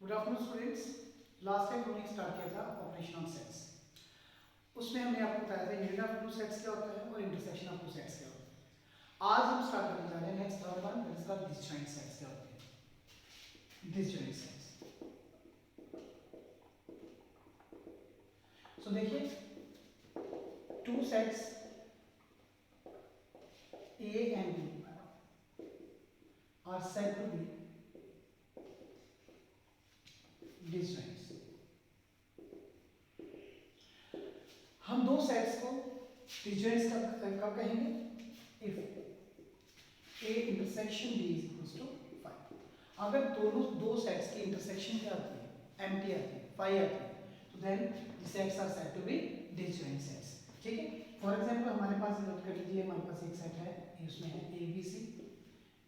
Good afternoon students. Last time हमने start किया था ऑपरेशन ऑन सेट्स। उसमें हमने आपको बताया था यूनियन ऑफ टू सेट्स क्या होता है और इंटरसेक्शन ऑफ टू सेट्स क्या होता है। आज हम स्टार्ट करने जा रहे हैं next third one, that is the disjoint sets क्या होते हैं। Disjoint sets. सो देखिए two sets A and B are said to be disjoints. हम दो सेट्स को डिसजॉइंट्स कब कहेंगे? If A intersection B is equals to 5। अगर दोनों दो सेट्स की इंटरसेक्शन क्या आती है? एम्प्टी आती है, 5 आती है, तो then the sets are said to be disjoint sets. ठीक है। फॉर एग्जांपल हमारे पास नोट कर लीजिए, हमारे पास एक सेट है, उसमें है ए बी सी,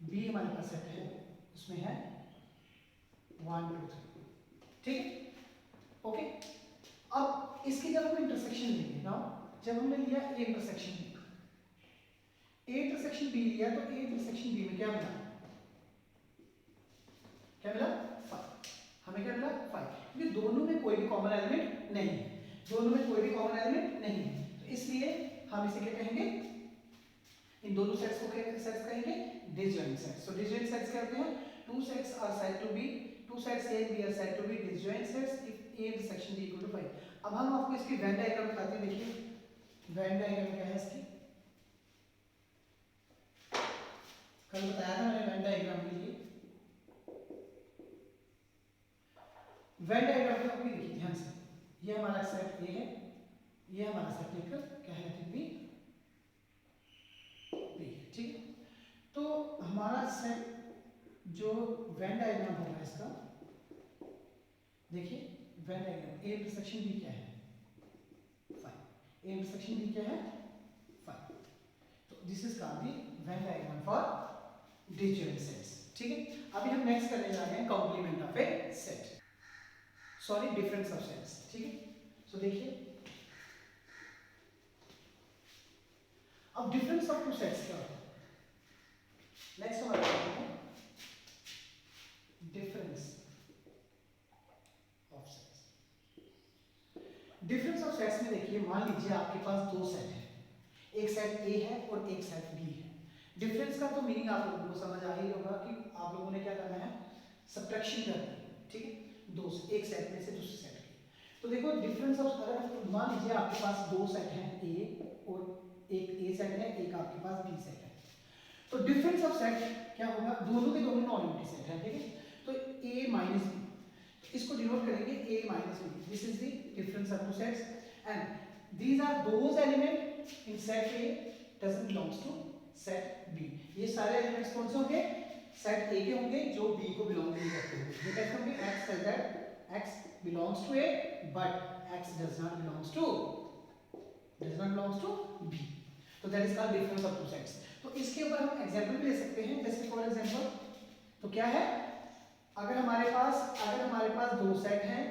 बी हमारे पास सेट है, उसमें है 1 2 3। ठीक है, ओके। अब इसकी जब हम इंटरसेक्शन लेंगे ना, जब हमने लिया A intersection B, A intersection B लिया, तो ए इंटरसेक्शन बी में क्या मिला? क्या मिला? 5। हमें क्या मिला? 5। क्योंकि दोनों में कोई भी कॉमन एलिमेंट नहीं है, दोनों में कोई भी कॉमन एलिमेंट नहीं है, तो इसलिए हम इसे क्या कहेंगे? इन दोनों सेट्स को क्या सेट्स कहेंगे? Disjoint sets. So disjoint sets क्या होते हैं? Two sets are said to be, two sets A and B are said to be disjoint sets if A intersection B equal to 5। अब हम आपको इसकी वेन डायग्राम दिखाते हैं। देखिए वेन डायग्राम क्या है इसकी, कल बताया था मैंने वेन डायग्राम के लिए। वेन डायग्राम को आपको देखिए ध्यान से, ये हमारा सेट ए है, ये हमारा सेट लेकर क्या है? B B. ठीक है, तो हमारा सेट जो वेन डायग्राम होगा इसका, देखिए Venn diagram A intersection B क्या है? 5। ए इंटरसेक्शन बी क्या है? 5। तो this is called the Venn diagram for disjoint sets. ठीक है, अभी हम नेक्स्ट करने जा रहे हैं complement of a set, sorry difference of sets. ठीक है, सो देखिए अब डिफरेंस ऑफ टू सेट्स क्या होता है? नेक्स्ट हमारा टॉपिक है difference of sets. Difference of sets में देखिए, मान लीजिए आपके पास दो सेट है, एक सेट ए है और एक सेट बी है। डिफरेंस का तो मीनिंग आप लोगों को समझ आ ही होगा कि आप लोगों ने क्या करना है? सब्ट्रैक्शन करनी है। ठीक है, दो एक सेट में से दूसरे सेट की। तो देखो डिफरेंस ऑफ, अगर मान लीजिए आपके पास दो सेट हैं ए, और एक ए सेट है, एक आपके पास बी सेट है, तो डिफरेंस ऑफ सेट क्या होगा? दोनों के दोनों नॉन एम्प्टी सेट है। ठीक है, तो ए माइनस बी, इसको डिनोट करेंगे A minus B. This is the difference of two sets and these are those element in set A doesn't belongs to set B. ये सारे एलिमेंट्स कौन से होंगे? सेट ए के होंगे, जो बी को बिलोंग नहीं करते होंगे। ये कैसे होंगे? x says that x belongs to A but x does not belongs to B। तो that is called difference of two sets। तो इसके ऊपर हम एग्जांपल भी ले सकते हैं, जैसे फॉर एग्जांपल तो क्या है? अगर हमारे पास दो सेट हैं,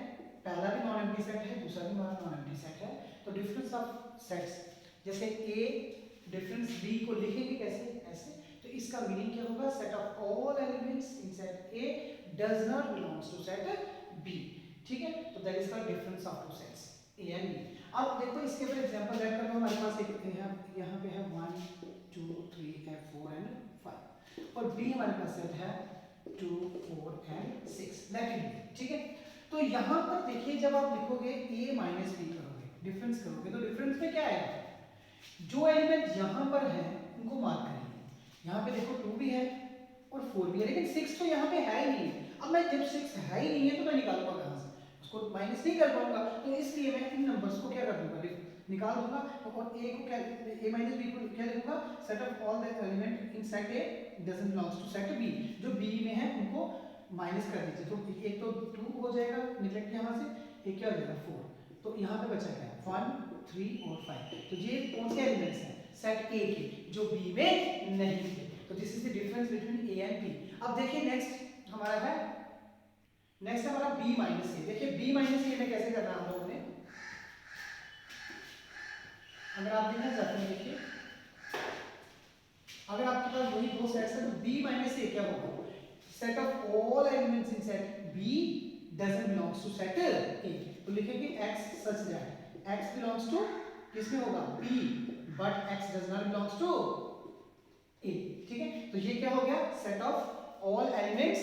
पहला भी नॉन एम्प्टी सेट है, दूसरा भी नॉन एम्प्टी सेट है, तो डिफरेंस ऑफ सेट्स, जैसे A डिफरेंस B को लिखेंगे कैसे? ऐसे। तो इसका मीनिंग क्या होगा? Set of all elements in set A does not belongs to set B। ठीक है, तो that is called difference of two sets A and B। अब देखो इसके ऊपर एग्जांपल ऐड करना, हमारे पास एक यहाँ पे है 1 2 3 4 एंड 5, और B हमारे पास सेट है 2 4 एंड 6 नेगेटिव। ठीक है, तो यहाँ पर देखिए जब आप लिखोगे A माइनस बी करोगे, डिफरेंस करोगे, तो डिफरेंस में क्या आएगा? जो एलिमेंट यहाँ पर है उनको मार्क करेंगे। यहाँ पे देखो 2 भी है और 4 भी है, लेकिन 6 तो यहाँ पे है ही नहीं। अब मैं जब 6 है ही नहीं है तो मैं निकालूंगा कहाँ से? उसको माइनस नहीं कर पाऊंगा, तो इसलिए मैं इन नंबर्स को क्या कर दूंगा? निकाल दूंगा। तो और a को क्या, a माइनस बी को क्या लिखूंगा? Set of all the element in set a doesn't belongs to set b। जो b में है उनको माइनस कर दीजिए, तो एक तो 2 हो जाएगा निगलेक्ट यहाँ से, एक क्या हो जाएगा 4, तो यहाँ पे बचा क्या? 1 3 और 5। तो ये कौन से एलिमेंट्स हैं? सेट A के, जो B में नहीं थे। तो this is the difference between A and B। अब देखिए नेक्स्ट हमारा है, नेक्स्ट हमारा B माइनस A। देखिए B माइनस A में कैसे करना है हम लोगों ने? अगर आप देखना चाहते हैं, देखिए अगर आपके पास वही दो सेट्स हैं, तो B माइनस A क्या होगा? Set of all elements in set B doesn't belongs to set A, तो लिखेंगे x such that x belongs to किसमें होगा B, but x does not belongs to A, ठीक है। तो ये क्या हो गया, set of all elements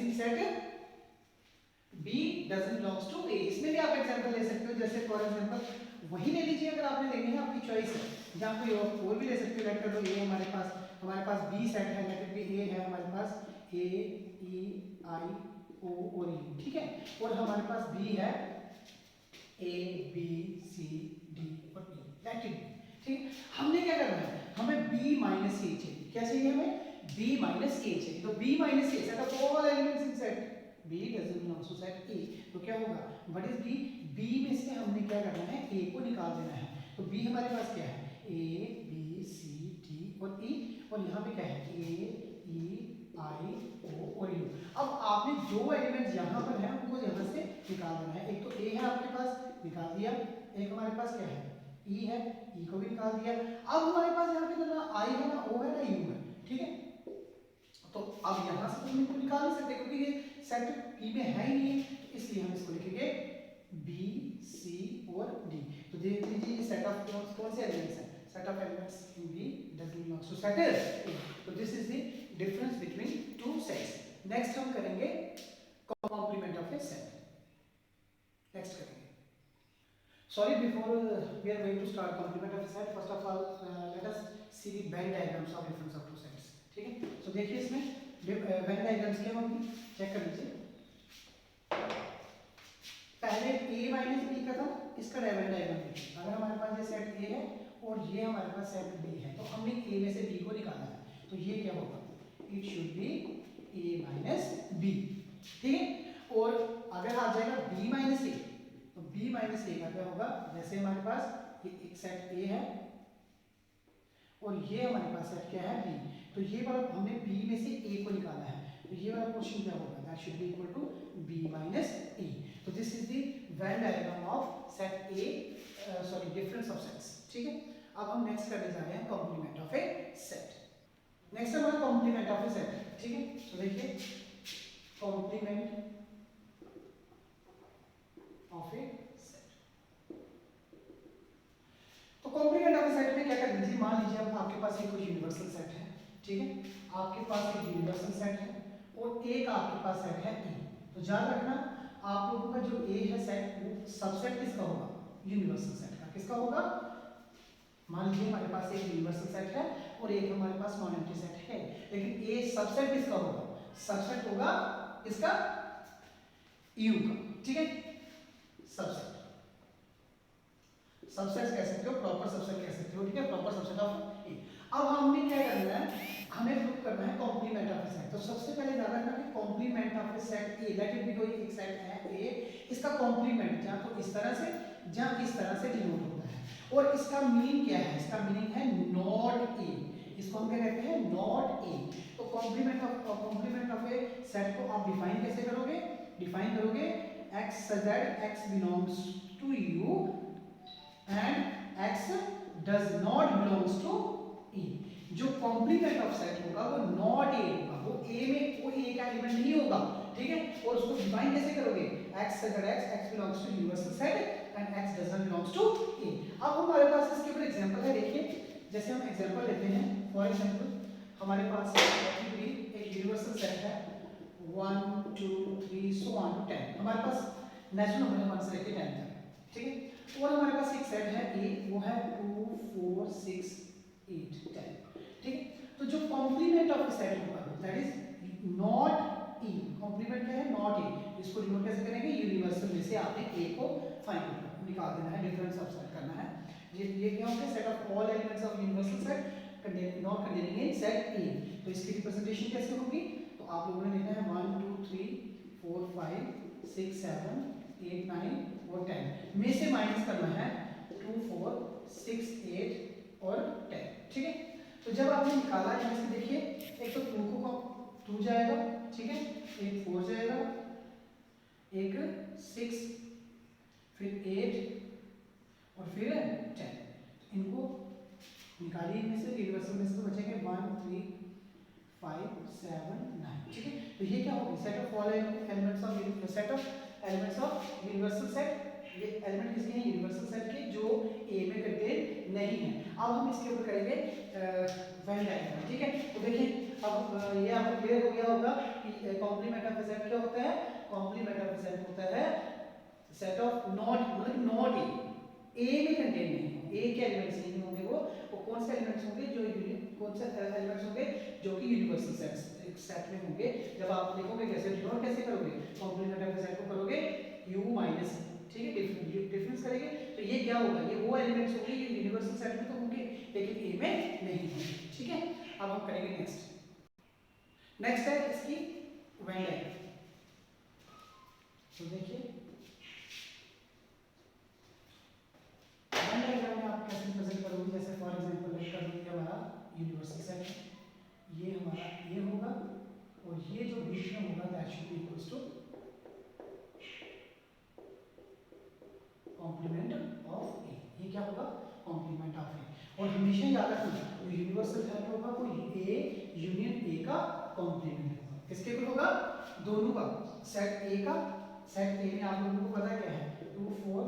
in set B doesn't belongs to A। इसमें भी आप एग्जांपल ले सकते हो, जैसे फॉर एग्जांपल वही ले लीजिए, अगर आपने लेनी है आपकी चॉइस है, जहाँ कोई और भी ले सकते हो। लेट कर लो A हमारे पास B सेट है, लेट भी A है हमारे पास A E I O और U, ठीक है। और हमारे पास B है A B C D और E, लेट इट बी, ठीक। हमने क्या करना है, हमें B माइनस A चाहिए। क्या चाहिए हमें, B माइनस A चाहिए। तो B minus A set of all elements in set B doesn't belong to set A, तो क्या होगा, व्हाट इज B, B में से हमने क्या करना है, A को निकाल देना है। तो B हमारे पास क्या है, A B C D और E, और यहाँ पे क्या है A E I O और U। अब आपने जो एलिमेंट यहाँ पर है उनको यहाँ से निकाल देना है। एक तो A है आपके पास, निकाल दिया। एक हमारे पास क्या है, E है, E को भी निकाल दिया। अब हमारे पास यहाँ पे ना I है ना O है ना U है, ठीक है। तो अब यहाँ से तो हम इनको निकाल नहीं सकते क्योंकि ये सेट P में है ही नहीं है, इसलिए हम इसको लिखेंगे B C और D। तो देख लीजिए सेट ऑफ कौन से एलिमेंट्स हैं, set of elements in B doesn't belong to set A। तो this is the difference between two sets. Next हम करेंगे complement of a set. Next करेंगे, sorry, before we are going to start complement of a set, first of all let us see the Venn diagrams of difference of two sets, ठीक है। तो देखिए इसमें Venn diagrams क्या होंगी, check कर लीजिए। पहले A माइनस B का था, इसका Venn diagram देखिए। अगर हमारे पास ये सेट A है और ये हमारे पास सेट B है, तो हमने A में से B को निकालना है, तो ये क्या होगा, it should be A minus B, ठीक है। और अगर आ जाएगा B माइनस A, तो B माइनस A का क्या होगा, जैसे हमारे पास ये एक सेट A है और ये हमारे पास सेट क्या है B, तो ये वाला हमने B में से A को निकाला है, तो ये वाला क्वेश्चन क्या होगा, that should be equal to B minus A। तो this is the Venn diagram of set A, sorry difference of sets, ठीक है। अब हम नेक्स्ट करने जा रहे हैं complement of a set. Next हमारा कॉम्प्लीमेंट ऑफ ए सेट, ठीक है। तो देखिए कॉम्प्लीमेंट ऑफ ए सेट, तो कॉम्प्लीमेंट ऑफ ए सेट में क्या कर दीजिए, मान लीजिए अब आपके पास एक कोई यूनिवर्सल सेट है, ठीक है। आपके पास एक यूनिवर्सल सेट है और एक आपके पास सेट है E। तो याद रखना आप लोगों का जो A है सेट, वो सबसेट किसका होगा, यूनिवर्सल सेट का। किसका होगा, मान लीजिए हमारे पास एक यूनिवर्सल सेट है और एक हमारे पास नॉन एम्प्टी सेट है, लेकिन A सबसेट किसका होगा, सबसेट होगा इसका U का, ठीक है। सबसेट, सबसेट कह सकते हो, प्रॉपर सबसेट कह सकते हो, ठीक है, प्रॉपर सबसेट ऑफ ए। अब हमने क्या करना है, हमें प्रूव करना है कॉम्प्लीमेंट ऑफ ए सेट। तो सबसे पहले याद रखना कि complement of a set A, let it be कोई एक सेट है ए, इसका कॉम्प्लीमेंट या तो इस तरह से या इस तरह से डिनोट होता है, और इसका मीनिंग क्या है, इसका मीनिंग है नॉट ए, इसको हम क्या कहते हैं, नॉट ए। तो कॉम्प्लीमेंट ऑफ ए सेट को आप डिफाइन कैसे करोगे, डिफाइन करोगे x such that x belongs to U and x does not belongs to E। जो कॉम्प्लीमेंट ऑफ सेट होगा वो नॉट ए होगा, वो ए में कोई एक एलिमेंट नहीं होगा, ठीक है। और उसको डिफाइन कैसे करोगे, x such that x belongs to universal set and x does not belongs to E। अब हमारे पास इसके ऊपर एग्जांपल है, देखिए जैसे हम एग्जांपल लेते हैं, फॉर एग्जांपल हमारे पास एक यूनिवर्सल सेट है 1 2 3 सो ऑन टू 10, हमारे पास नेचुरल नंबर 1 से लेकर 10 तक, ठीक है। और हमारे पास एक सेट है A, वो है 2 4 6 8 10, ठीक है। तो जो कॉम्प्लीमेंट ऑफ सेट होगा that is not E, complement क्या है, नॉट E। इसको डिनोट कैसे करेंगे, यूनिवर्सल में से आपने A को फाइंड निकाल देना है, डिफरेंस ऑफ सेट करना है। ये क्या होता है, set of all elements of universal set not containing in set A। तो इसकी रिप्रेजेंटेशन कैसे होगी, तो आप लोगों ने लिखना है 1 2 3 4 5 6 7 8 9 और 10 में से माइनस करना है 2 4 6 8 और 10, ठीक है। तो जब आपने निकाला यहाँ से देखिए, एक तो 2 को 2 जाएगा, ठीक है, एक 4 जाएगा, एक 6, फिर 8 और फिर 10। इनको निकालिए इनमें से, यूनिवर्सल में से तो बचेंगे 1 3 5 7 9, ठीक है। तो ये क्या होगी, set of all elements set of elements of universal set, ये एलिमेंट किसके हैं, यूनिवर्सल सेट के, जो ए में कंटेन नहीं है। अब हम इसके ऊपर करेंगे वेन डायग्राम, ठीक है। तो देखिए अब ये आपको क्लियर हो गया होगा कि कॉम्प्लीमेंट ऑफ सेट क्या होता है। कॉम्प्लीमेंट ऑफ सेट होता है सेट ऑफ नॉट, मतलब नॉट ए में कंटेन नहीं हो, ए के एलिमेंट्स नहीं होंगे, वो कौन से एलिमेंट्स होंगे, जो कौन से एलिमेंट्स होंगे जो कि यूनिवर्सल सेट्स एक सेट में होंगे। जब आप लिखोगे कैसे, डिनोट कैसे करोगे, कॉम्प्लीमेंट ऑफ सेट को करोगे u माइनस, ठीक है, डिफरेंस करेंगे। तो ये क्या होगा, ये वो एलिमेंट्स होंगे ये यूनिवर्सल सेट में तो होंगे लेकिन ए में नहीं होंगे, ठीक है। अब हम करेंगे नेक्स्ट है इसकी वेन डायग्राम। तो देखिए वेन डायग्राम में आप कैसे प्रेजेंट करोगे, जैसे फॉर एग्जांपल लेट कर लीजिए हमारा यूनिवर्सल सेट है, ये हमारा ये होगा और ये जो बीच में होगा that should be equals to complement of A, ये क्या होगा, कॉम्प्लीमेंट ऑफ ए। और हमेशा याद रखना जो यूनिवर्सल सेट होगा वो ए यूनियन ए का कॉम्प्लीमेंट होगा। किसके भी होगा, दोनों का, सेट ए का, सेट ए में आप लोगों को पता क्या है 2 4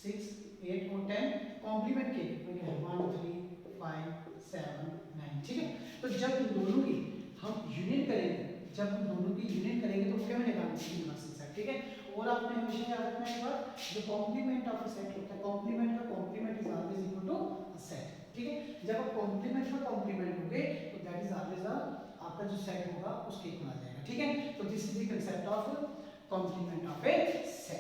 6 8 और 10, कॉम्प्लीमेंट के में क्या है 1 3 5 7 9, ठीक है। तो जब इन दोनों की हम यूनियन करेंगे, जब हम दोनों की यूनियन करेंगे तो क्या बनेगा यूनिवर्सल सेट, ठीक है। और आपने हमेशा याद रखना है एक बात, जो कॉम्प्लीमेंट ऑफ अ सेट होता है, कॉम्प्लीमेंट का complement is always equal to a set, ठीक है। जब आप कॉम्प्लीमेंट का कॉम्प्लीमेंट होगे तो दैट इज ऑलवेज आपका जो सेट होगा उसके इक्वल आ जाएगा, ठीक है। तो this is the concept of complement of a set.